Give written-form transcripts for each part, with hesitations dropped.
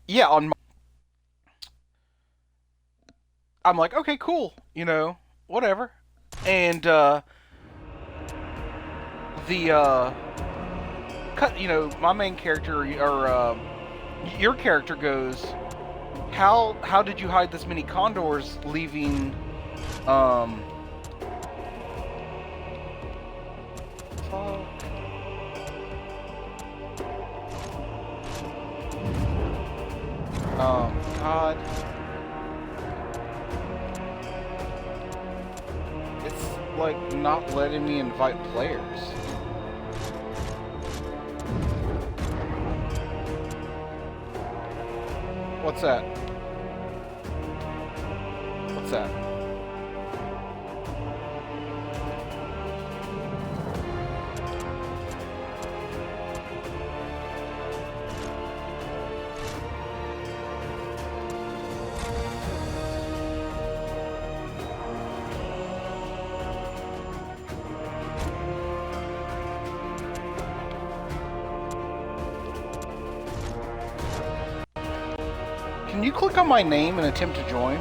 yeah, I'm like, okay, cool, whatever. And the cut, my main character or your character goes, how did you hide this many condors leaving? Um, fuck. God. It's like not letting me invite players. What's that? What's that? Can you click on my name and attempt to join?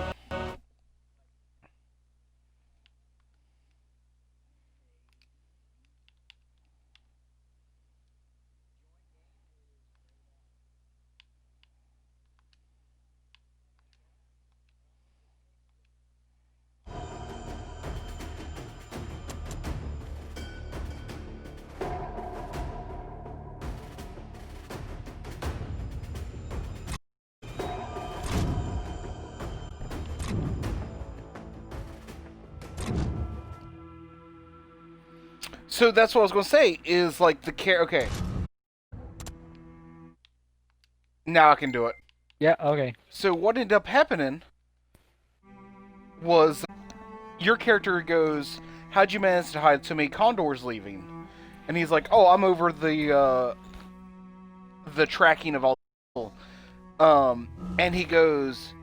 So that's what I was going to say, is like okay. Now I can do it. Yeah, okay. So what ended up happening was your character goes, how'd you manage to hide so many condors leaving? And he's like, oh, I'm over the tracking of all the people. And he goes,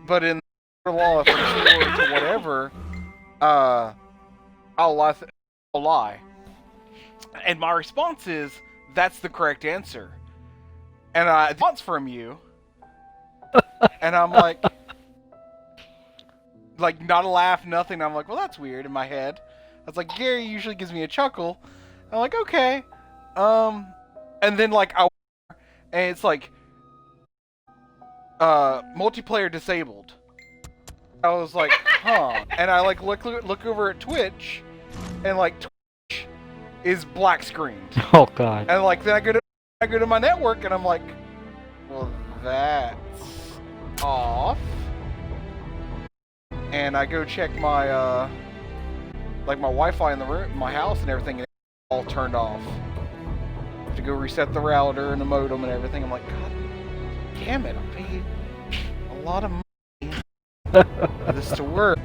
but in the law for to whatever, I'll lie. I'll lie. And my response is, that's the correct answer. And I response from you, and I'm like not a laugh, nothing. I'm like, well, that's weird in my head. I was like, Gary usually gives me a chuckle. I'm like, okay. And then and it's like, multiplayer disabled. I was like, huh. And I like look over at Twitch, and like Twitch is black screened. Oh god. And like then I go to my network, and I'm like, well, that's off. And I go check my my Wi-Fi in the room, my house, and everything, and it's all turned off. I have to go reset the router and the modem and everything. I'm like, God damn it! I paid a lot of money for this to work.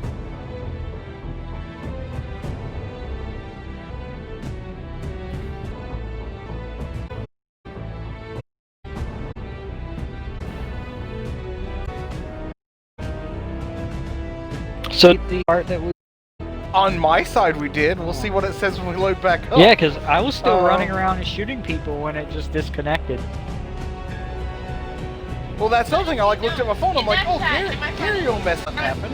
So the part that we On my side, we did. We'll see what it says when we load back up. Yeah, because I was still running around and shooting people when it just disconnected. Well, that's another thing. I looked at my phone. I'm like, oh, Gary will mess up happen.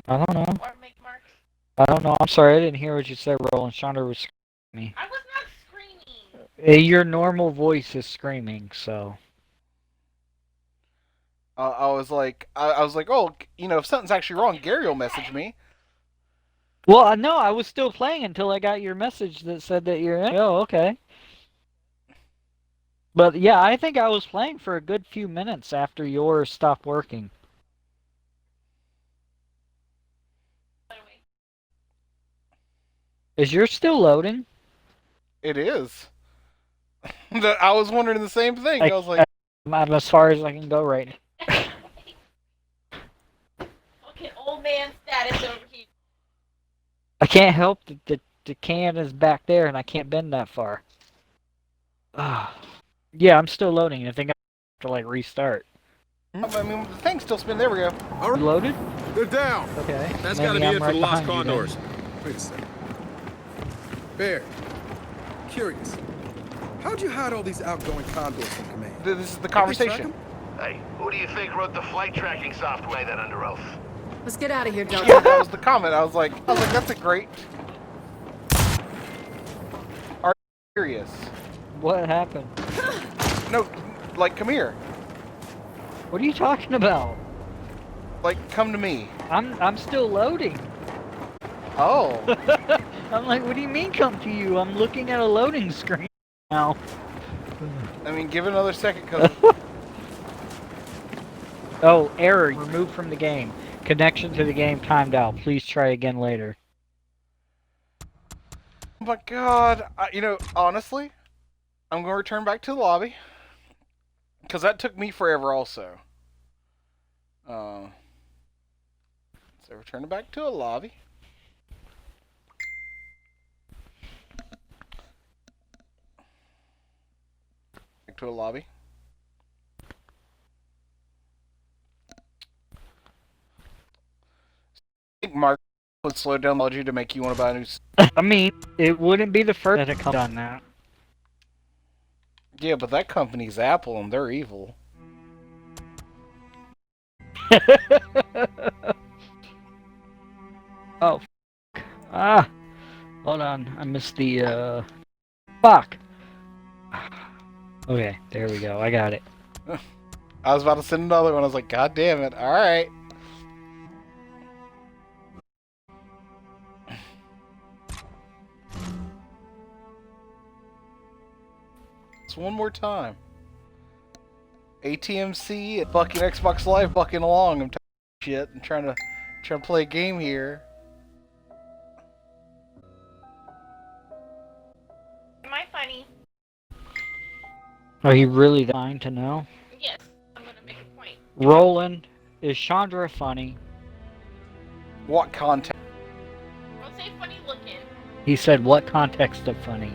I don't know. I don't know. I'm sorry, I didn't hear what you said, Roland. Chandra was screaming. I was not screaming. Your normal voice is screaming, so. I was like, oh, if something's actually wrong, Gary will message me. Well, no, I was still playing until I got your message that said that you're in. Oh, okay. But yeah, I think I was playing for a good few minutes after yours stopped working. Is yours still loading? It is. I was wondering the same thing. I was like, I'm as far as I can go right now. Fucking old man status over here. I can't help that the can is back there and I can't bend that far. Yeah, I'm still loading. I think I have to like restart. I mean, the thing's still spinning. There we go. All right. Loaded? They're down. Okay. That's got to be I'm it for right the Lost behind you Condors. Wait a second. Bear, curious. How'd you hide all these outgoing condors from command? This is the conversation. Hey, who do you think wrote the flight tracking software that under oath? Let's get out of here, Delta. Yeah, that was the comment. I was like, that's a great. Are you serious? What happened? No, like, come here. What are you talking about? Like, come to me. I'm still loading. Oh. I'm like, what do you mean come to you? I'm looking at a loading screen now. I mean, give it another second, cause Oh, error. Removed from the game. Connection to the game timed out. Please try again later. oh my god. You know, honestly, I'm gonna return back to the lobby, cause that took me forever, also. So returning back to a lobby. Back to a lobby. I think Mark would slow down technology to make you want to buy a new. I mean, it wouldn't be the first that had done that. Yeah, but that company's Apple, and they're evil. Oh, ah, hold on, I missed the, fuck. Okay, there we go, I got it. I was about to send another one, I was like, god damn it, alright. It's one more time. ATMC and fucking Xbox Live fucking along. I'm tired of shit and trying to play a game here. Am I funny? Are you really dying to know? Yes. I'm gonna make a point. Roland, is Chandra funny? What content? Don't say funny looking. He said, what context of funny?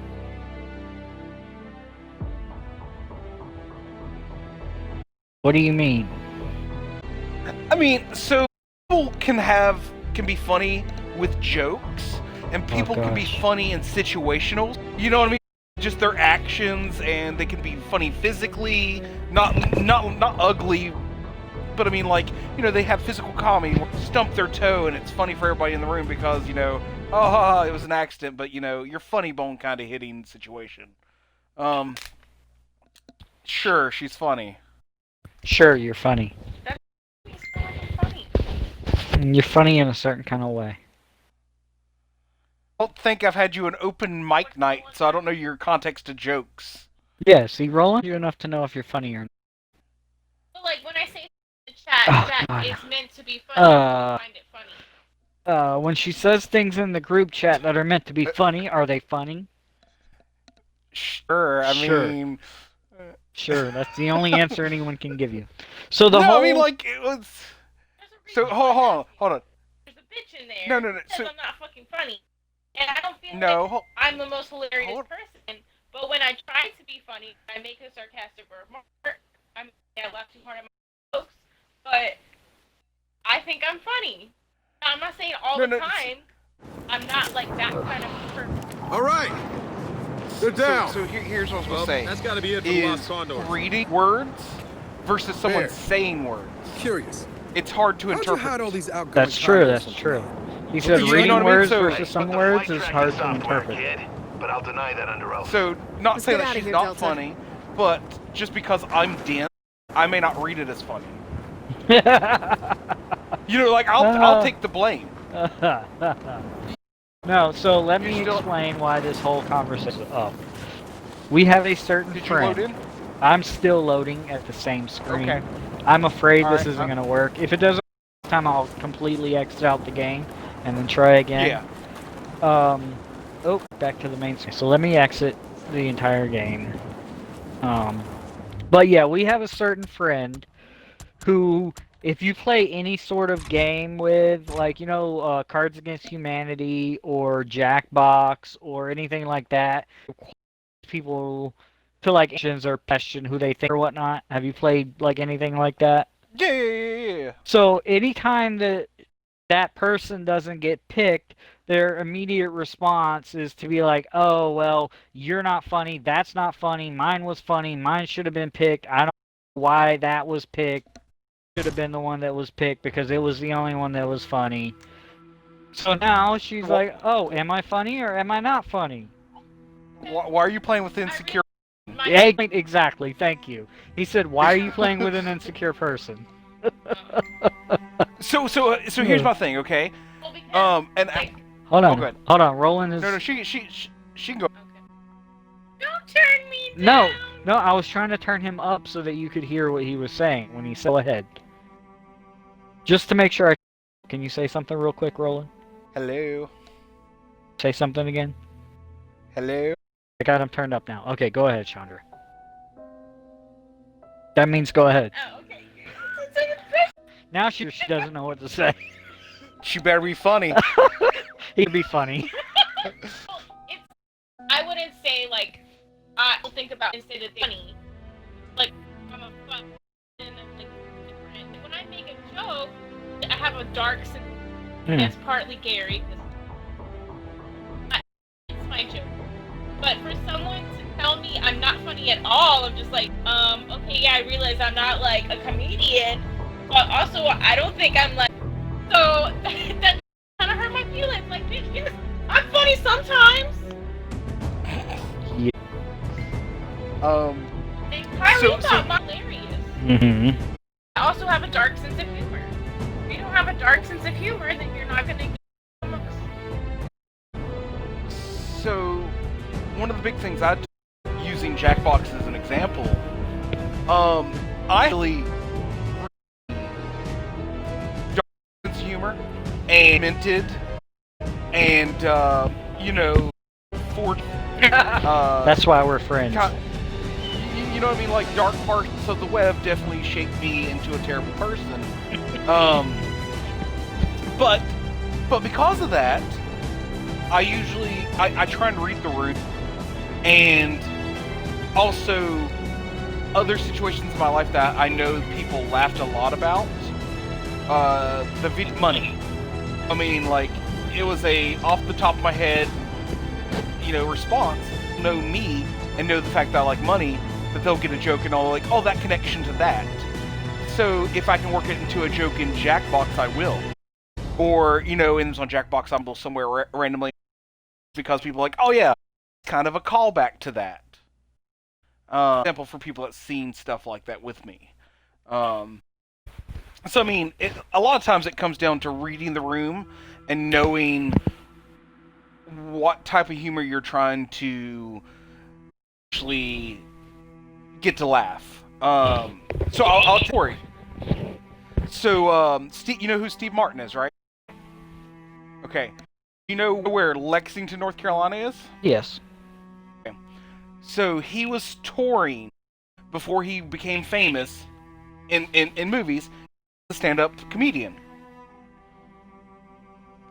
What do you mean? I mean, so people can be funny with jokes, and people can be gosh. funny in situationals. You know what I mean? Just their actions, and they can be funny physically, not ugly, but I mean, like, you know, they have physical comedy, stump their toe, and it's funny for everybody in the room because, you know, oh, it was an accident, but you know, your funny bone kind of hitting situation. Sure, she's funny. Sure, you're funny. He's funny. You're funny in a certain kind of way. I don't think I've had you an open mic night, so I don't know your context of jokes. Yeah, see, Roland, you're enough to know if you're funny or not. But like when I say in the chat Oh, that God. it's meant to be funny, I find it funny. When she says things in the group chat that are meant to be funny, are they funny? Sure, I Sure. mean... Sure, that's the only answer anyone can give you. So the no, whole... I mean, like, it was... There's a So, reason hold why on, hold on. There's a bitch in there. No, no, no, that says so- I'm not fucking funny. And I don't feel No, like I'm the most hilarious hold- person. But when I try to be funny, I make a sarcastic remark. I laugh too hard at my jokes. But I think I'm funny. Now, I'm not saying all No, the no, time. I'm not like that kind of person. All right. They're down. So here's what I was Well, going to say. that's got to be it for the Lost Is Condor. reading words versus someone Fair. saying words. Curious. It's hard to How'd you interpret. hide all these outgoing That's true, convos that's from true. tonight? He said You know reading what I mean? words So- versus But some the words flight is tracking hard to software, interpret. kid. But I'll deny that under oath. So, not Let's saying get that outta she's here, not Delta. funny, but just because I'm dense, I may not read it as funny. You know, like, I'll take the blame. No, so let me You still- explain why this whole conversation is up. We have a certain Did you load friend. in? I'm still loading at the same screen. Okay. I'm afraid All this right, isn't going to work. If it doesn't this time, I'll completely exit out the game and then try again. Yeah. Oh, back to the main screen. So let me exit the entire game. But yeah, we have a certain friend who, if you play any sort of game with, like, you know, Cards Against Humanity or Jackbox or anything like that, people to, like, actions or question who they think or whatnot. Have you played, like, anything like that? Yeah. So anytime that that person doesn't get picked, their immediate response is to be like, oh, well, you're not funny, that's not funny, mine was funny, mine should have been picked, I don't why that was picked. Should have been the one that was picked because it was the only one that was funny. So now she's like, "Oh, am I funny or am I not funny?" Why are you playing with insecure? Yeah, exactly. Thank you. He said, "Why are you playing with an insecure person?" So here's my thing, okay? Well, because, And Hold Oh, on. go ahead. Hold on. Roland is. no, she can go. okay. Don't turn me No, down. no. I was trying to turn him up so that you could hear what he was saying when he said, "Go ahead." Just to make sure. Can you say something real quick, Roland? Hello, Say something again. hello. I got him turned up now. Okay, go ahead, Chandra. That means go ahead. Oh, okay. Now she doesn't know what to say. She better be funny. He'd be funny. Well, it's, I wouldn't say like I will think about and say that they're funny. Like I'm a fun and I'm like different. Like, when I make a joke, I have a dark sense. That's partly Gary. It's my joke. But for someone to tell me I'm not funny at all, I'm just like, okay, yeah, I realize I'm not like a comedian, but also I don't think I'm like. So that kind of hurt my feelings. Like, bitch, yes, I'm funny sometimes. They entirely thought I'm hilarious. Mm-hmm. I also have a dark sense of humor. If you don't have a dark sense of humor, then you're not gonna get some of us. So, one of the big things I do, using Jackbox as an example, I really dark sense of humor and minted and for That's why we're friends. you know what I mean? Like, dark parts of the web definitely shaped me into a terrible person. But because of that, I try and read the room, and also other situations in my life that I know people laughed a lot about. The money. I mean, like, it was a off the top of my head, response. Know me and know the fact that I like money, that they'll get a joke and all like, oh, that connection to that. So if I can work it into a joke in Jackbox, I will. Or, in on Jackbox, I'm somewhere randomly because people are like, oh yeah, it's kind of a callback to that. Example for people that's seen stuff like that with me. So I mean, a lot of times it comes down to reading the room and knowing what type of humor you're trying to actually get to laugh. So I'll tell you. So Steve, you know who Steve Martin is, right? Okay. You know where Lexington, North Carolina is? Yes. So he was touring before he became famous in movies, a stand-up comedian.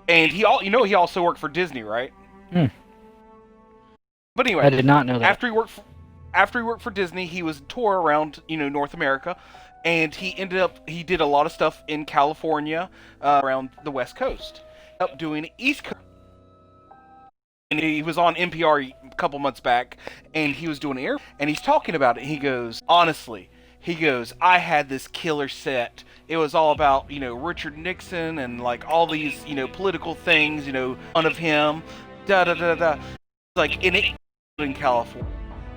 And he also worked for Disney, right? Hmm. But anyway, I did not know that. After he worked for Disney, he was tour around, North America, and he did a lot of stuff in California, around the West Coast. Up doing East Coast. And he was on NPR a couple months back, and he was doing air, and he's talking about it. He goes, honestly, I had this killer set. It was all about, Richard Nixon and like all these, political things, fun of him, like in California.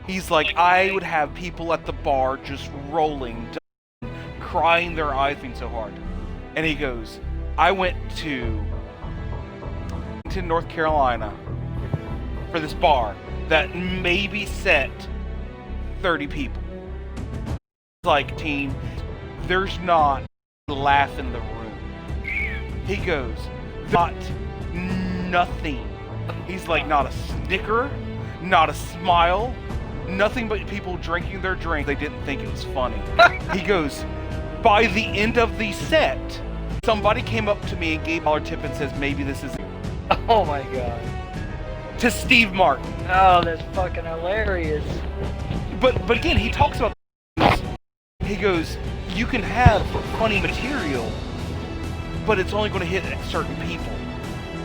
He's like, I would have people at the bar just rolling, crying their eyes being so hard. And he goes, I went to North Carolina for this bar that maybe set 30 people. Like, team, there's not a laugh in the room. He goes, not nothing. He's like, not a snicker, not a smile, nothing but people drinking their drink. They didn't think it was funny. He goes, by the end of the set, somebody came up to me and gave a tip and says, maybe this is Oh my god. to Steve Martin. Oh, that's fucking hilarious. But again, he talks about this. He goes, you can have funny material, but it's only going to hit at certain people.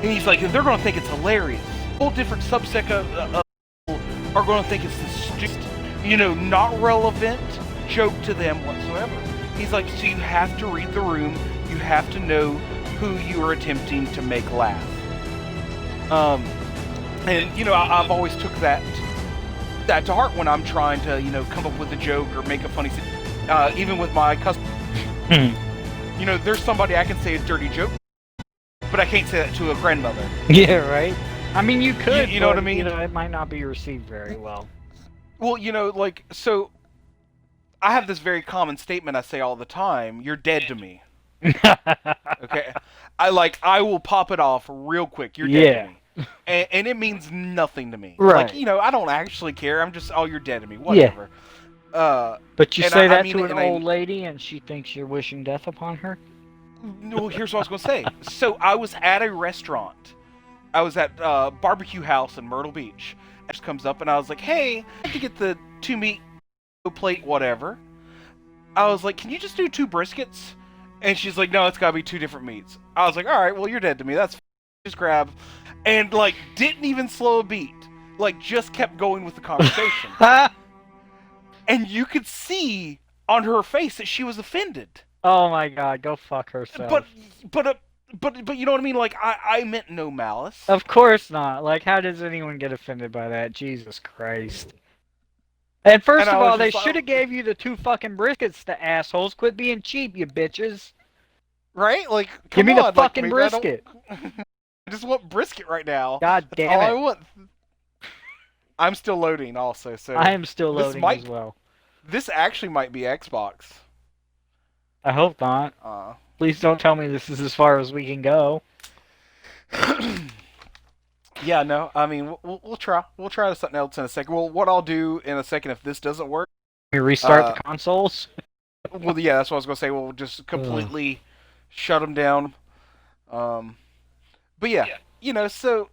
And he's like, they're going to think it's hilarious. A whole different subset of people are going to think it's the stupid, not relevant, joke to them whatsoever. He's like, so you have to read the room, you have to know who you are attempting to make laugh. And you know, I've always took that to heart when I'm trying to, you know, come up with a joke or make a funny even with my customers. You know, there's somebody I can say a dirty joke, but I can't say that to a grandmother. Yeah, right? I mean, you could, You know what I but, mean? You know, it might not be received very well. Well, you know, like, so I have this very common statement I say all the time, you're dead to me. Okay? I will pop it off real quick, you're dead to me. And it means nothing to me. Right. Like, you know, I don't actually care, I'm just, oh, you're dead to me, whatever. But you and say I that mean to it, an and old lady and she thinks you're wishing death upon her? Well, here's what I was going to say. So I was at a restaurant. I was at Barbecue House in Myrtle Beach. It just comes up and I was like, hey, I have to get the 2 meat plate, whatever. I was like, can you just do 2 briskets? And she's like, no, it's got to be 2 different meats. I was like, all right, well, you're dead to me. That's just grab. And, like, didn't even slow a beat. Like, just kept going with the conversation. And you could see on her face that she was offended. Oh my god, go fuck herself. But you know what I mean? Like, I meant no malice. Of course not. Like, how does anyone get offended by that? Jesus Christ. And first And I of was all, they just like- should have gave you the 2 fucking briskets, the assholes. Quit being cheap, you bitches. Right? Like, Give come me on, the like, fucking maybe I don't- brisket. I just want brisket right now. God That's damn all I it. want. I'm still loading also, so I am still this loading might- as well. this actually might be Xbox. I hope not. Please don't tell me this is as far as we can go. Yeah, no, I mean, we'll try. We'll try something else in a second. Well, what I'll do in a second if this doesn't work, We restart the consoles? well, yeah, that's what I was going to say. We'll just completely shut them down. But yeah, you know, so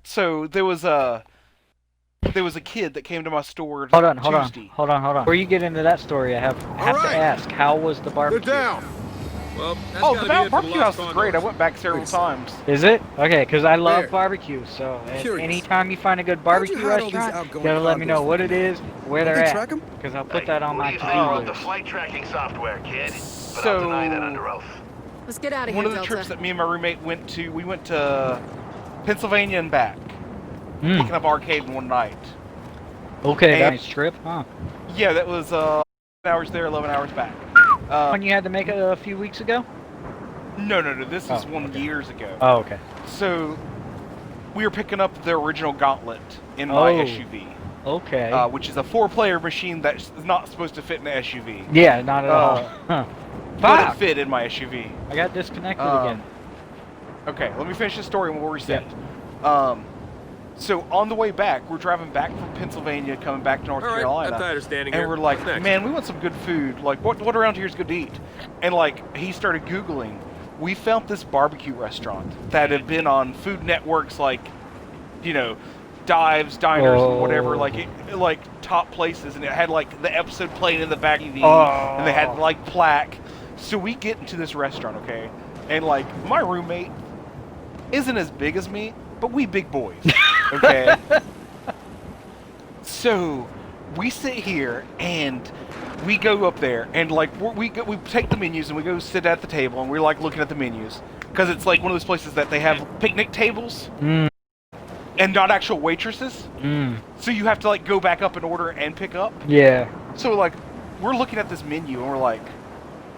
there was a kid that came to my store Hold on. Tuesday. Before you get into that story, I have to right. ask, how was the They're barbecue? down. Well, that's Oh, gotta the be it for barbecue Los house is great. I Condos. went back several times. Is it? Okay, because I love There. barbecue, so Curious. anytime you find a good How'd you barbecue hide all these restaurant, outgoing you gotta let me know cargoes what from it is, where Did they're they at, track 'em? because I'll put that on Who my do you think wrote to-do the list. flight tracking software, kid? But So- I'll deny that under oath. Let's get out of One here, of the Delta. trips that me and my roommate went to, we went to Pennsylvania and back, Hmm. picking up arcade in one night. Okay, And- nice trip, huh? Yeah, that was 11 hours there, 11 hours back. One you had to make a few weeks ago? No, this is Oh, one okay. years ago. Oh, okay. So we were picking up the original Gauntlet in my Oh. SUV, Okay. which is a 4-player machine that's not supposed to fit in an SUV. Yeah, not at all. Huh. But it Fuck! fit in my SUV. I got disconnected Um, again. Okay, let me finish the story and we'll reset. So on the way back, we're driving back from Pennsylvania, coming back to North All right, Carolina. I'm tired of standing And here. we're like, What's next? man, we want some good food. Like, what around here is good to eat? And like, he started Googling. We found this barbecue restaurant that had been on Food Network's, like, you know, dives, diners, and whatever, like top places, and it had like the episode playing in the back of the TV, and they had like plaque. So we get into this restaurant, okay, and like my roommate isn't as big as me, but we big boys, okay. So we sit here and we go up there and like we take the menus and we go sit at the table and we're like looking at the menus because it's like one of those places that they have picnic tables and not actual waitresses. So you have to like go back up and order and pick up. Yeah. So like we're looking at this menu and we're like,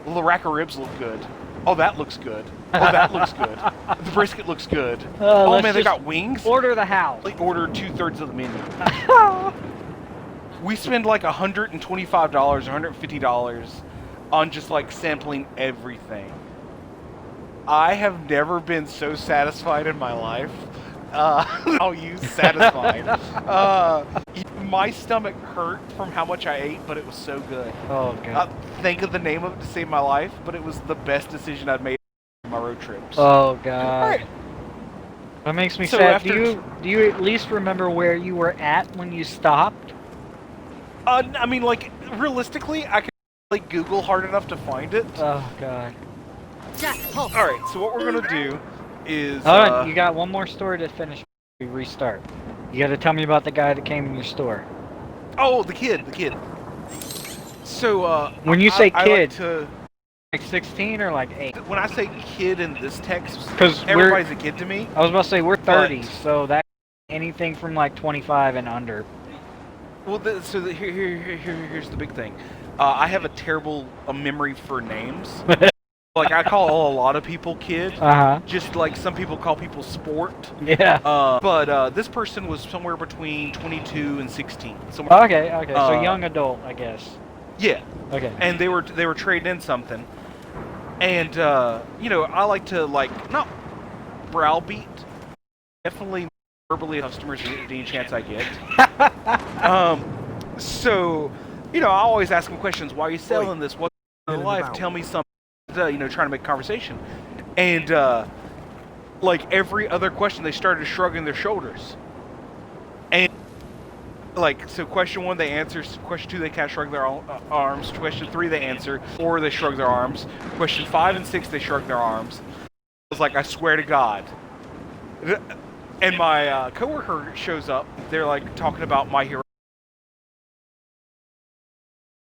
well, the rack of ribs look good. Oh, that looks good. Oh, that looks good. The brisket looks good. Oh let's man, they just got wings. Order the house. Like order 2/3 of the menu. We spend like $125, $150 on just like sampling everything. I have never been so satisfied in my life. I'll use satisfied. My stomach hurt from how much I ate, but it was so good. Oh god. Think of the name of it to save my life, but it was the best decision I'd made on my road trips. Oh god. Alright. That makes me So sad. after- Do you at least remember where you were at when you stopped? I mean, like, realistically, I could like Google hard enough to find it. Oh god. Jack, halt. Alright, so what we're gonna do is... Hold on, you got one more story to finish. We restart. You gotta tell me about the guy that came in your store. Oh, the kid. So, When you say I kid- like to, Like 16 or like 8? when I say kid in this text, 'Cause everybody's a kid to me. I was about to say we're 30, But- so that anything from like 25 and under. Well, here's the big thing. I have a terrible memory for names. Like, I call a lot of people kid. Uh-huh. Just like some people call people sport. Yeah. But this person was somewhere between 22 and 16. Somewhere, Okay, so Uh, young adult, I guess. yeah. Okay. And they were trading in something. And, you know, I like to, like, not browbeat. Definitely verbally customers any chance I get. So, you know, I always ask them questions. Why are you selling this? What's in life? Tell me something. You know, trying to make conversation. And, like, every other question, they started shrugging their shoulders. And, like, so question 1, they answer. Question 2, they kind of shrug their arms. Question 3, they answer. 4, they shrug their arms. Question 5 and 6, they shrug their arms. I was like, I swear to God. And my coworker shows up. They're, like, talking about My Hero